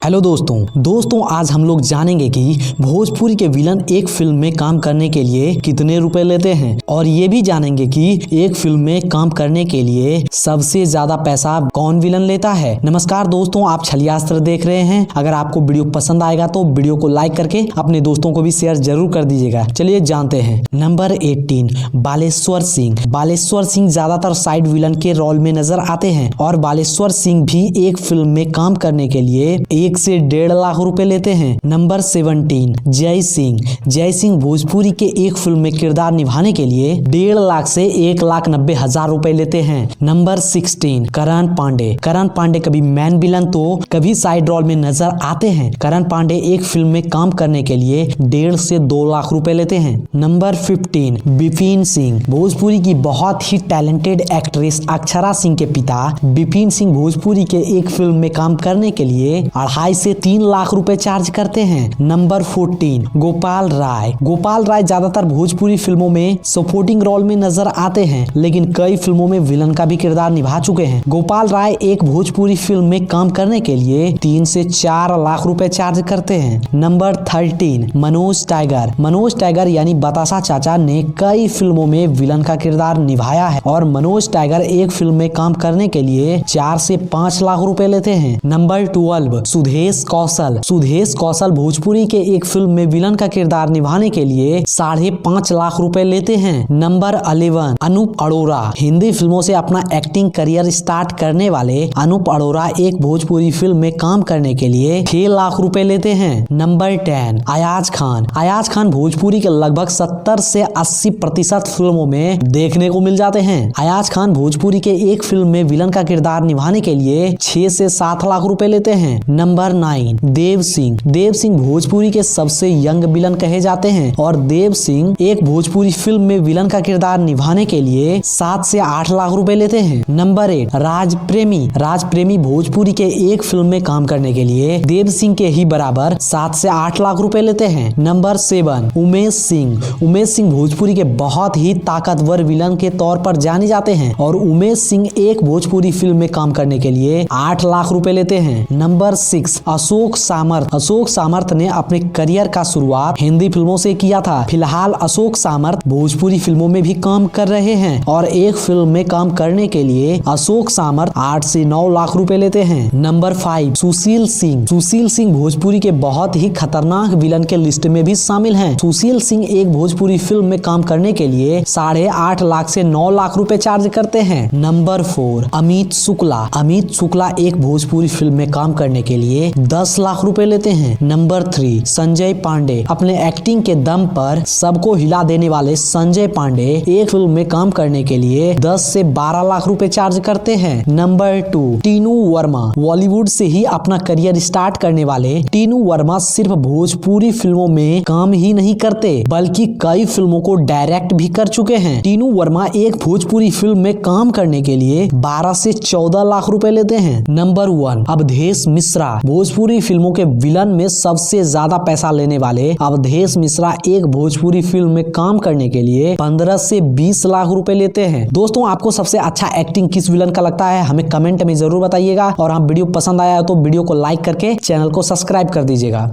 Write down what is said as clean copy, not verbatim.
Hello दोस्तों आज हम लोग जानेंगे कि भोजपुरी के विलन एक फिल्म में काम करने के लिए कितने रुपए लेते हैं और ये भी जानेंगे कि एक फिल्म में काम करने के लिए सबसे ज्यादा पैसा कौन विलन लेता है। नमस्कार दोस्तों, आप छलियास्त्र देख रहे हैं। अगर आपको वीडियो पसंद आएगा तो वीडियो को लाइक करके अपने दोस्तों को भी शेयर जरूर कर दीजिएगा। चलिए जानते हैं। नंबर 18 बालेश्वर सिंह। बालेश्वर सिंह ज्यादातर साइड विलन के रोल में नजर आते हैं और बालेश्वर सिंह भी एक फिल्म में काम करने के लिए 1 से 1.5 लाख रुपए लेते हैं। नंबर 17 जय सिंह। जय सिंह भोजपुरी के एक फिल्म में किरदार निभाने के लिए 1.5 लाख से 1,90,000 रुपए लेते हैं। नंबर 16 करण पांडे। करण पांडे कभी मैन विलन तो कभी साइड रोल में नजर आते हैं। करण पांडे एक फिल्म में काम करने के लिए 1.5 से 2 लाख रुपए लेते हैं। नंबर 15 विपिन सिंह। भोजपुरी की बहुत ही टैलेंटेड एक्ट्रेस अक्षरा सिंह के पिता विपिन सिंह भोजपुरी के एक फिल्म में काम करने के लिए 2.5 से 3 लाख रुपए चार्ज करते हैं। नंबर 14 गोपाल राय। गोपाल राय ज्यादातर भोजपुरी फिल्मों में सपोर्टिंग रोल में नजर आते हैं, लेकिन कई फिल्मों में विलन का भी किरदार निभा चुके हैं। गोपाल राय एक भोजपुरी फिल्म में काम करने के लिए 3 से 4 लाख रुपए चार्ज करते हैं। Number 13 Manoj tiger. Manoj tiger यानी बतासा चाचा ने कई फिल्मों में विलन का किरदार निभाया है और मनोज टाइगर एक फिल्म में काम करने के लिए 4 से 5 लाख रुपए लेते हैं। नंबर 12 सुधेश कौशल। सुधेश कौशल भोजपुरी के एक फिल्म में विलन का किरदार निभाने के लिए 5.5 लाख रुपए लेते हैं। नंबर 11 अनूप अरोड़ा। हिंदी फिल्मों से अपना एक्टिंग करियर स्टार्ट करने वाले अनूप अरोड़ा एक भोजपुरी फिल्म में काम करने के लिए 6 लाख रुपए लेते हैं। नंबर 10 अयाज खान। अयाज खान भोजपुरी के लगभग 70 से 80% फिल्मों में देखने को मिल जाते हैं। अयाज खान भोजपुरी के एक फिल्म में विलन का किरदार निभाने के लिए 6 से 7 लाख रुपए लेते हैं। नंबर 9 देव सिंह। देव सिंह भोजपुरी के सबसे यंग विलन कहे जाते हैं और देव सिंह एक भोजपुरी फिल्म में विलन का किरदार निभाने के लिए 7 से 8 लाख रुपए लेते हैं। नंबर 8 राज प्रेमी। राज प्रेमी भोजपुरी के एक फिल्म में काम करने के लिए देव सिंह के ही बराबर 7 से 8 लाख रुपए लेते हैं। नंबर 7 उमेश सिंह। उमेश सिंह भोजपुरी के बहुत ही ताकतवर विलन के तौर पर जाने जाते हैं और उमेश सिंह एक भोजपुरी फिल्म में काम करने के लिए 8 लाख रुपए लेते हैं। नंबर 6 अशोक सामर्थ। अशोक सामर्थ ने अपने करियर का शुरुआत हिंदी फिल्मों से किया था। फिलहाल अशोक सामर्थ भोजपुरी फिल्मों में भी काम कर रहे हैं और एक फिल्म में काम करने के लिए अशोक सामर्थ 8 से 9 लाख रुपए लेते हैं। नंबर 5 सुशील सिंह। सुशील सिंह भोजपुरी के बहुत ही खतरनाक विलन के लिस्ट में भी शामिल हैं। सुशील सिंह एक भोजपुरी फिल्म में काम करने के लिए 8.5 लाख से 9 लाख रुपए चार्ज करते हैं। नंबर 4 अमित शुक्ला। अमित शुक्ला एक भोजपुरी फिल्म में काम करने के लिए 10 लाख रुपए लेते हैं। नंबर 3 संजय पांडे। अपने एक्टिंग के दम पर सबको हिला देने वाले संजय पांडे एक फिल्म में काम करने के लिए 10 से 12 लाख रुपए चार्ज करते हैं। नंबर 2 टीनू वर्मा। बॉलीवुड से ही अपना करियर स्टार्ट करने वाले टीनू वर्मा सिर्फ भोजपुरी फिल्मों में काम ही नहीं करते बल्कि कई फिल्मों को डायरेक्ट भी कर चुके हैं। टीनू वर्मा एक भोजपुरी फिल्म में काम करने के लिए 12 से 14 लाख रुपए लेते हैं। नंबर 1 अवधेश मिश्रा। भोजपुरी फिल्मों के विलन में सबसे ज्यादा पैसा लेने वाले अवधेश मिश्रा एक भोजपुरी फिल्म में काम करने के लिए 15 से 20 लाख रुपए लेते हैं। दोस्तों आपको सबसे अच्छा एक्टिंग किस विलन का लगता है हमें कमेंट में जरूर बताइएगा और आप वीडियो पसंद आया तो वीडियो को लाइक करके चैनल को सब्सक्राइब कर दीजिएगा।